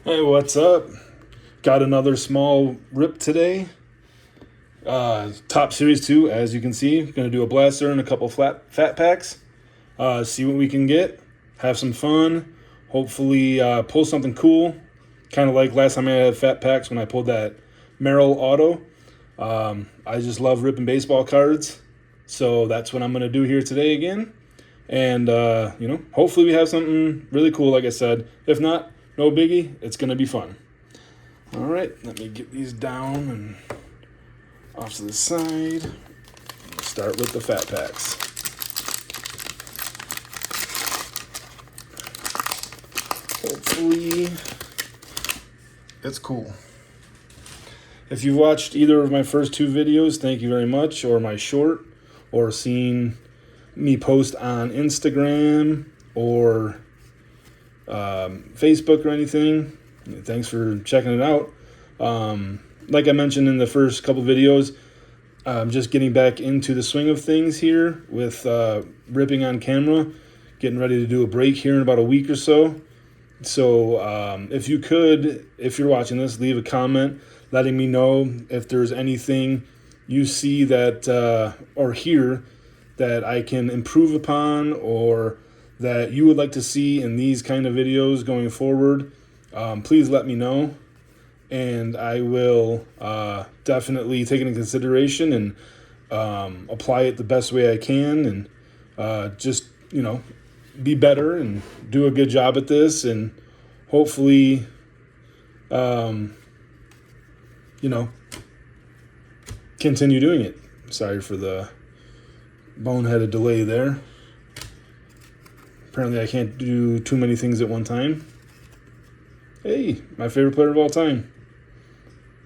Hey, what's up? Got another small rip today. Top Series 2, as you can see. Going to do a blaster and a couple fat packs. See what we can get. Have some fun. Hopefully, pull something cool. Kind of like last time I had fat packs when I pulled that Merrill Auto. I just love ripping baseball cards. So that's what I'm going to do here today again. And, hopefully we have something really cool, like I said. If not, no biggie. It's going to be fun. All right, let me get these down and off to the side. Start with the fat packs. Hopefully, it's cool. If you've watched either of my first two videos, thank you very much, or my short, or seen me post on Instagram or Facebook or anything, thanks for checking it out. Like I mentioned in the first couple videos, I'm just getting back into the swing of things here with ripping on camera, getting ready to do a break here in about a week or so. So if you could, if you're watching this, leave a comment letting me know if there's anything you see that or hear that I can improve upon or that you would like to see in these kind of videos going forward. Please let me know, and I will definitely take it into consideration and apply it the best way I can, and just be better and do a good job at this, and hopefully continue doing it. Sorry for the boneheaded delay there. Apparently I can't do too many things at one time. Hey, my favorite player of all time.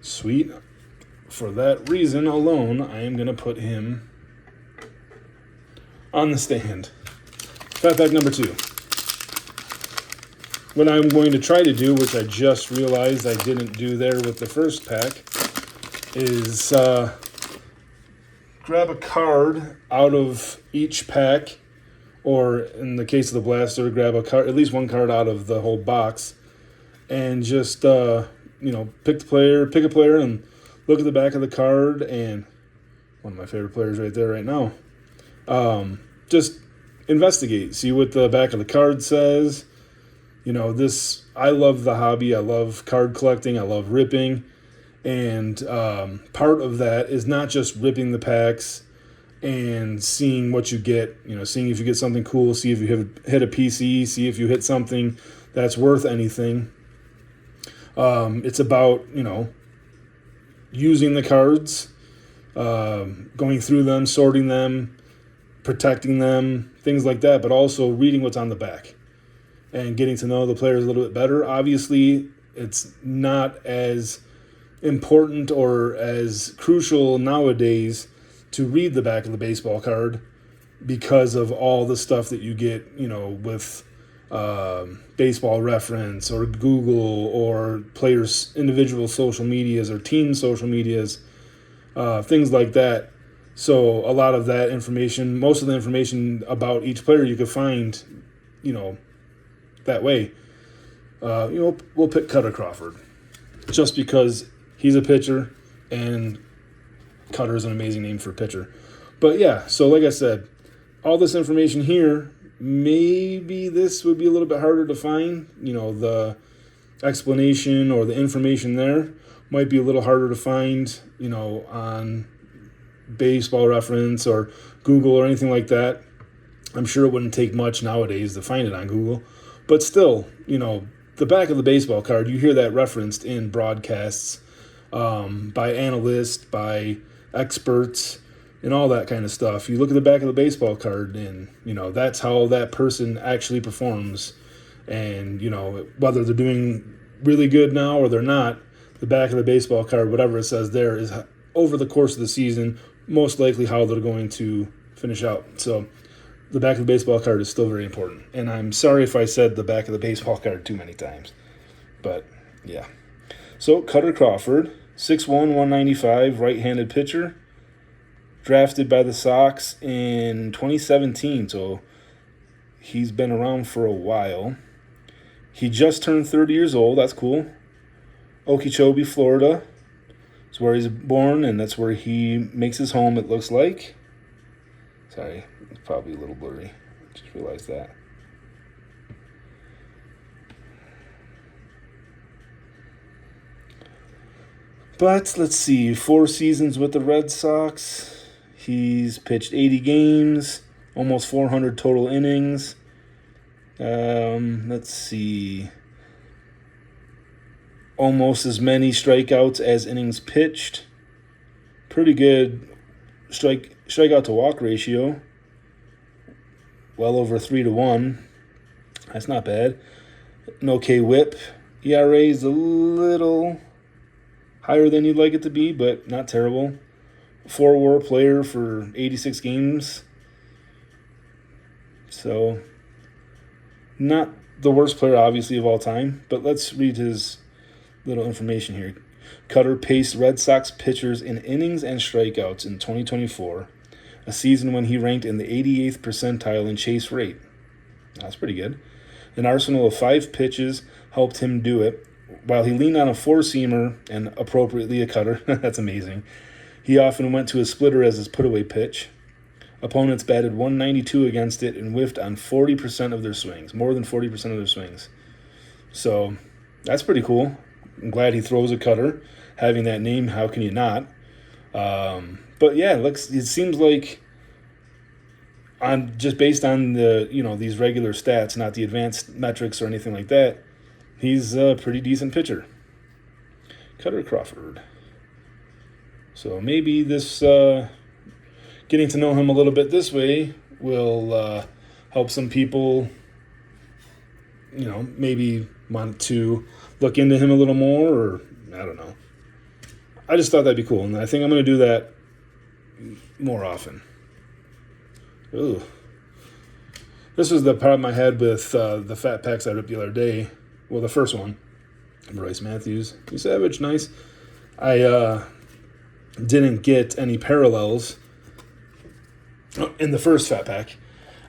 Sweet. For that reason alone, I am going to put him on the stand. Fat pack number 2. What I'm going to try to do, which I just realized I didn't do there with the first pack, is grab a card out of each pack, or in the case of the blaster, grab a card, at least one card out of the whole box, and just pick a player, and look at the back of the card, and one of my favorite players right there right now. Just investigate, see what the back of the card says. I love the hobby. I love card collecting. I love ripping. And part of that is not just ripping the packs and seeing what you get, seeing if you get something cool, see if you have hit a PC, see if you hit something that's worth anything. It's about, using the cards, going through them, sorting them, protecting them, things like that, but also reading what's on the back and getting to know the players a little bit better. Obviously, it's not as important or as crucial nowadays to read the back of the baseball card because of all the stuff that you get, with Baseball Reference or Google or players' individual social medias or team social medias, things like that. So a lot of that information, most of the information about each player you could find, that way. We'll pick Cutter Crawford just because he's a pitcher, and Cutter is an amazing name for a pitcher. But yeah, so like I said, all this information here, maybe this would be a little bit harder to find. The explanation or the information there might be a little harder to find, on Baseball Reference or Google or anything like that. I'm sure it wouldn't take much nowadays to find it on Google. But still, the back of the baseball card, you hear that referenced in broadcasts by analysts, by experts, and all that kind of stuff. You look at the back of the baseball card, and, that's how that person actually performs. And, whether they're doing really good now or they're not, the back of the baseball card, whatever it says there, is over the course of the season, most likely how they're going to finish out. So the back of the baseball card is still very important. And I'm sorry if I said the back of the baseball card too many times. But, yeah. So, Cutter Crawford, 6'1", 195, right-handed pitcher, drafted by the Sox in 2017. So, he's been around for a while. He just turned 30 years old. That's cool. Okeechobee, Florida. That's where he's born, and that's where he makes his home, it looks like. Sorry, it's probably a little blurry. Just realized that. But let's see, 4 seasons with the Red Sox. He's pitched 80 games, almost 400 total innings. Let's see. Almost as many strikeouts as innings pitched. Pretty good strikeout to walk ratio. Well over 3-1. That's not bad. An okay whip. ERA is a little higher than you'd like it to be, but not terrible. 4-WAR player for 86 games. So, not the worst player, obviously, of all time. But let's read his little information here. Cutter paced Red Sox pitchers in innings and strikeouts in 2024, a season when he ranked in the 88th percentile in chase rate. That's pretty good. An arsenal of 5 pitches helped him do it, while he leaned on a 4-seamer and appropriately a cutter. That's amazing. He often went to a splitter as his put-away pitch. Opponents batted 192 against it and whiffed on 40% of their swings, more than 40% of their swings. So that's pretty cool. I'm glad he throws a cutter. Having that name, how can you not? But yeah, it seems like just based on the these regular stats, not the advanced metrics or anything like that, he's a pretty decent pitcher. Kutter Crawford. So maybe this getting to know him a little bit this way will help some people, maybe want to look into him a little more, or I don't know. I just thought that'd be cool, and I think I'm going to do that more often. Ooh. This was the problem I had with the Fat Packs I ripped the other day. Well, the first one. Bryce Matthews. He's savage, nice. I didn't get any parallels in the first Fat Pack.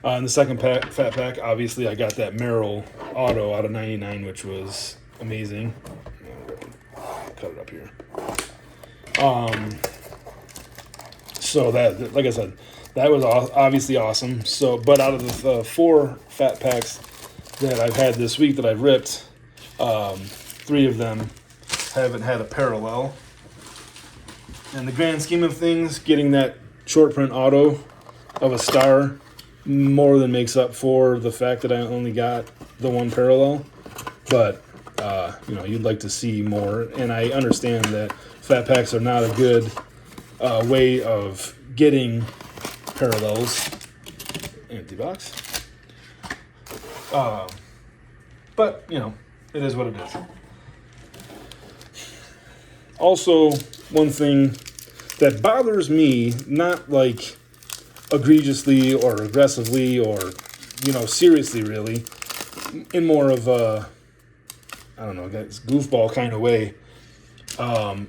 In the second Fat Pack, obviously, I got that Merrill Auto out of 99, which was amazing. Cut it up here. So that, like I said, that was obviously awesome. So, but out of the 4 Fat Packs that I've had this week that I've ripped, 3 of them haven't had a parallel. In the grand scheme of things, getting that short print auto of a star more than makes up for the fact that I only got the 1 parallel. But, you'd like to see more. And I understand that Fat Packs are not a good way of getting parallels. Empty box. But, it is what it is. Also, one thing that bothers me, not like egregiously or aggressively or, seriously really, in more of a, goofball kind of way,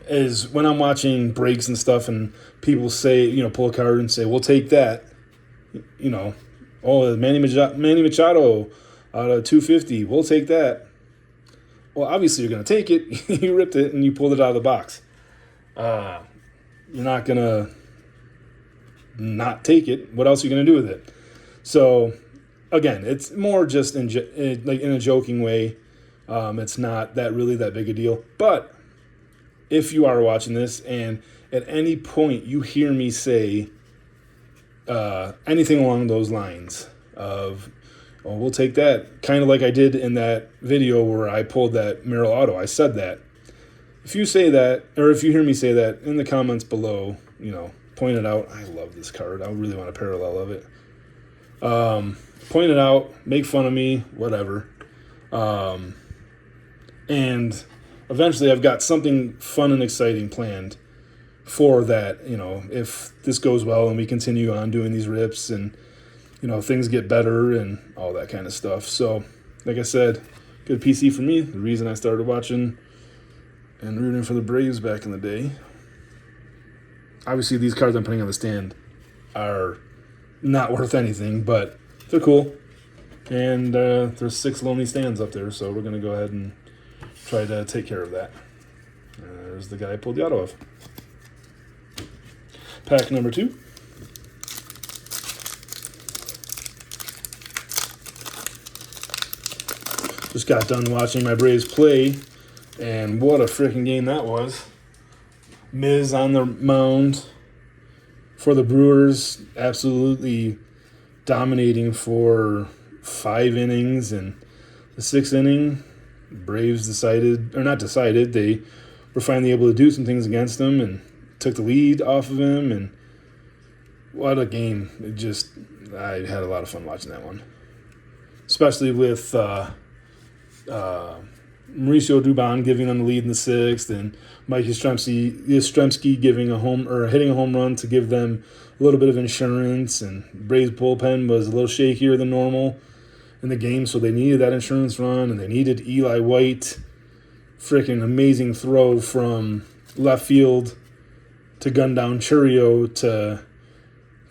is when I'm watching breaks and stuff and people say, pull a card and say, we'll take that, Manny Machado out of 250, we'll take that. Well, obviously you're going to take it. You ripped it and you pulled it out of the box. You're not going to not take it. What else are you going to do with it? So, again, it's more just in a joking way. It's not really that big a deal. But if you are watching this and at any point you hear me say anything along those lines of, oh, we'll take that, kind of like I did in that video where I pulled that Merrill Auto, I said that. If you say that, or if you hear me say that, in the comments below, point it out. I love this card. I really want a parallel of it. Point it out, make fun of me, whatever. And eventually I've got something fun and exciting planned for that, if this goes well and we continue on doing these rips and, things get better and all that kind of stuff. So, like I said, good PC for me. The reason I started watching and rooting for the Braves back in the day. Obviously, these cards I'm putting on the stand are not worth anything, but they're cool. And there's 6 lonely stands up there, so we're going to go ahead and try to take care of that. There's the guy I pulled the auto of. Pack number 2. Just got done watching my Braves play, and what a freaking game that was. Miz on the mound for the Brewers, absolutely dominating for 5 innings, and the 6th inning, Braves they were finally able to do some things against him and took the lead off of him, and what a game. I had a lot of fun watching that one. Especially with Mauricio Dubon giving them the lead in the 6th, and Mike Yastrzemski hitting a home run to give them a little bit of insurance, and Braves bullpen was a little shakier than normal in the game, so they needed that insurance run, and they needed Eli White. Freaking amazing throw from left field to gun down Churio to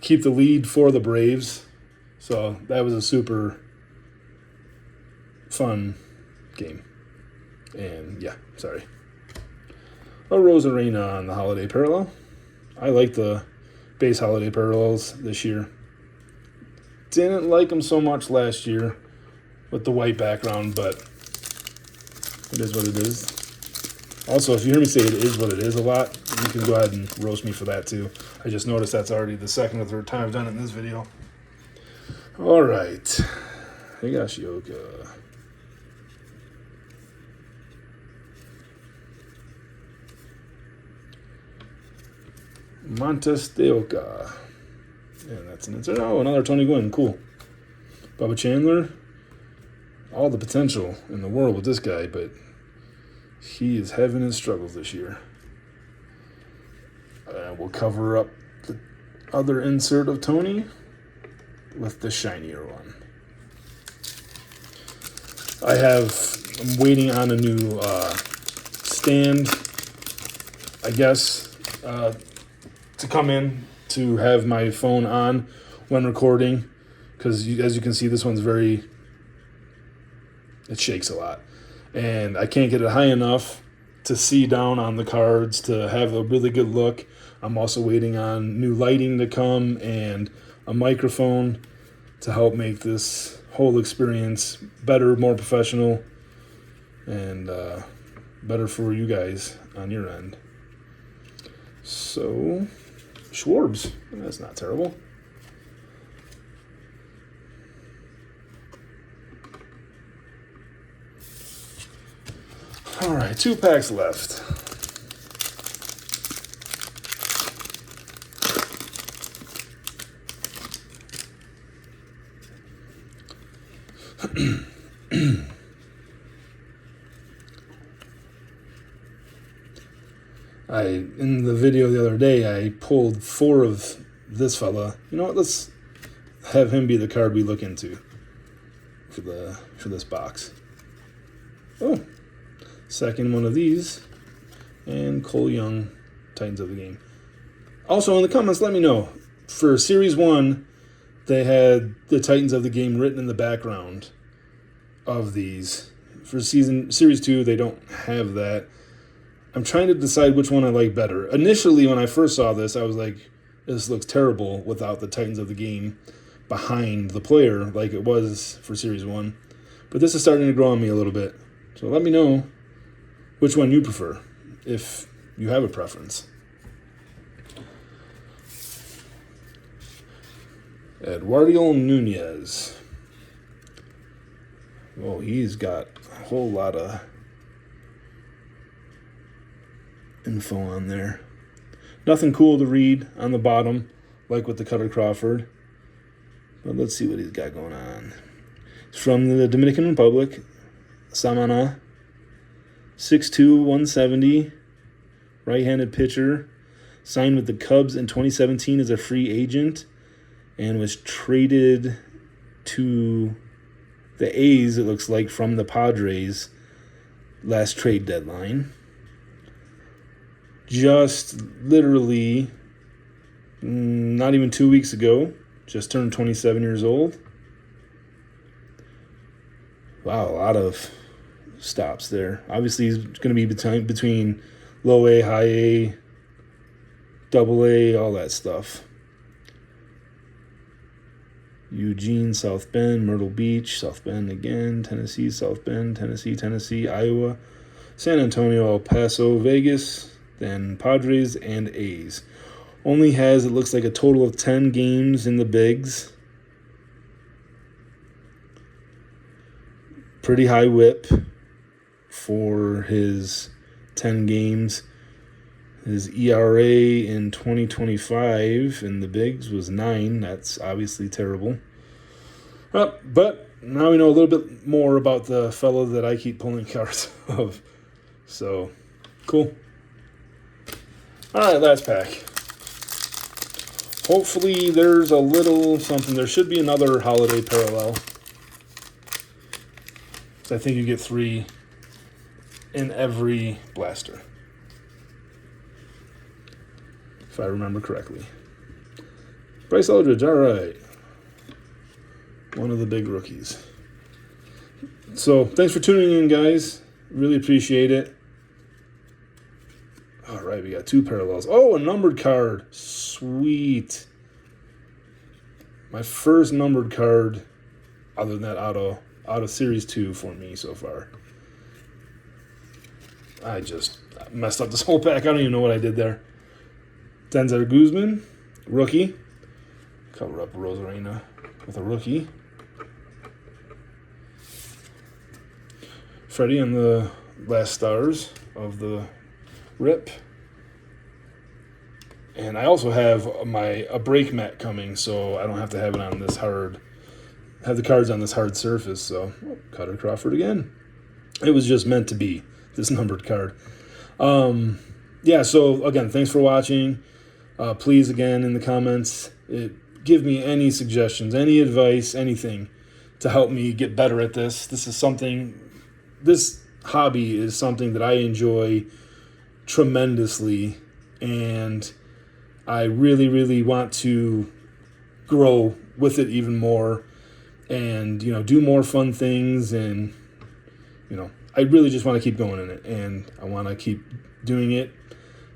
keep the lead for the Braves. So that was a super fun game. And yeah, sorry. Arozarena on the holiday parallel. I like the base holiday parallels this year. Didn't like them so much last year with the white background, but it is what it is. Also, if you hear me say it is what it is a lot, you can go ahead and roast me for that too. I just noticed that's already the 2nd or 3rd time I've done it in this video. All right. Higashioka. Montes de Oca. And that's an insert. Oh, another Tony Gwynn. Cool. Bubba Chandler. All the potential in the world with this guy, but he is having his struggles this year. We'll cover up the other insert of Tony with the shinier one. I'm waiting on a new stand, I guess, to come in to have my phone on when recording, because as you can see, this one's it shakes a lot, and I can't get it high enough to see down on the cards to have a really good look. I'm also waiting on new lighting to come and a microphone to help make this whole experience better, more professional, and better for you guys on your end. So, Schwarbs, that's not terrible. All right, 2 packs left. In the video the other day, I pulled 4 of this fella. You know what? Let's have him be the card we look into for this box. Oh, second one of these, and Cole Young, Titans of the Game. Also, in the comments, let me know. For Series 1, they had the Titans of the Game written in the background of these. For Series 2, they don't have that. I'm trying to decide which one I like better. Initially, when I first saw this, I was like, this looks terrible without the Titans of the Game behind the player like it was for Series 1. But this is starting to grow on me a little bit. So let me know which one you prefer, if you have a preference. Eduardo Nunez. Oh, he's got a whole lot of info on there. Nothing cool to read on the bottom, like with the Cutter Crawford. But let's see what he's got going on. It's from the Dominican Republic, Samana. 6'2", 170, right-handed pitcher. Signed with the Cubs in 2017 as a free agent and was traded to the A's, it looks like, from the Padres last trade deadline. Just literally not even 2 weeks ago, just turned 27 years old. Wow, a lot of stops there. Obviously, he's going to be between low A, high A, double A, all that stuff. Eugene, South Bend, Myrtle Beach, South Bend again, Tennessee, South Bend, Tennessee, Iowa, San Antonio, El Paso, Vegas, then Padres and A's. Only has, it looks like, a total of 10 games in the bigs. Pretty high whip for his 10 games. His ERA in 2025 in the bigs was 9. That's obviously terrible. But now we know a little bit more about the fellow that I keep pulling cards of. So, cool. All right, last pack. Hopefully there's a little something. There should be another holiday parallel. So I think you get 3 in every blaster, if I remember correctly. Bryce Eldridge, all right. One of the big rookies. So thanks for tuning in, guys. Really appreciate it. All right, we got 2 parallels. Oh, a numbered card. Sweet. My first numbered card, other than that, out of Series 2 for me so far. I just messed up this whole pack. I don't even know what I did there. Denzer Guzman, rookie. Cover up Rosarena with a rookie. Freddie on the last stars of the rip. And I also have a break mat coming, so I don't have to have it on this hard, have the cards on this hard surface. So, Cutter Crawford again. It was just meant to be, this numbered card. Yeah, so again, thanks for watching. Please, again, in the comments, give me any suggestions, any advice, anything to help me get better at this. This hobby is something that I enjoy tremendously, and I really, really want to grow with it even more and, do more fun things. And, I really just want to keep going in it, and I want to keep doing it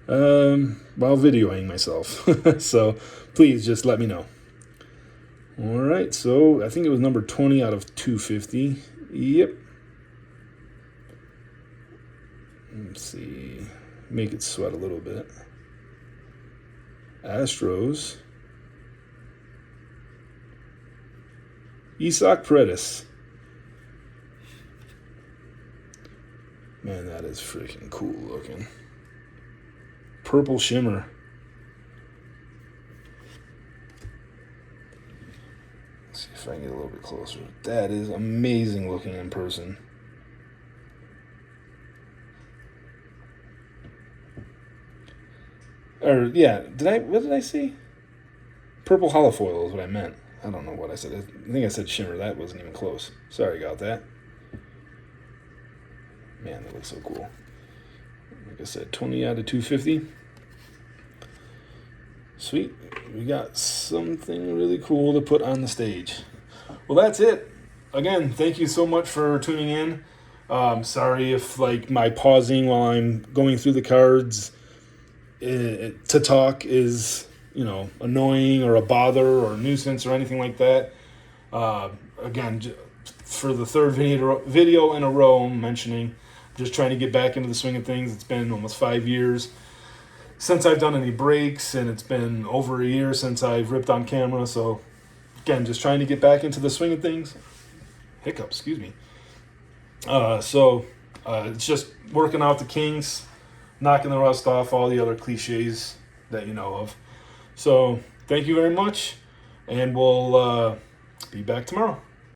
while videoing myself. So please just let me know. All right, so I think it was number 20 out of 250. Yep. Let's see. Make it sweat a little bit. Astros. Isaac Paredes. Man, that is freaking cool looking. Purple shimmer. Let's see if I can get a little bit closer. That is amazing looking in person. What did I say? Purple holofoil is what I meant. I don't know what I said. I think I said shimmer. That wasn't even close. Sorry about that. Man, that looks so cool. Like I said, 20 out of 250. Sweet. We got something really cool to put on the stage. Well, that's it. Again, thank you so much for tuning in. Sorry if my pausing while I'm going through the cards to talk is, annoying or a bother or a nuisance or anything like that. Again, for the third video in a row, I'm mentioning, just trying to get back into the swing of things. It's been almost 5 years since I've done any breaks, and it's been over a year since I've ripped on camera. So, again, just trying to get back into the swing of things. Hiccups, excuse me. It's just working out the kinks, knocking the rust off, all the other cliches that you know of. So, thank you very much, and we'll be back tomorrow.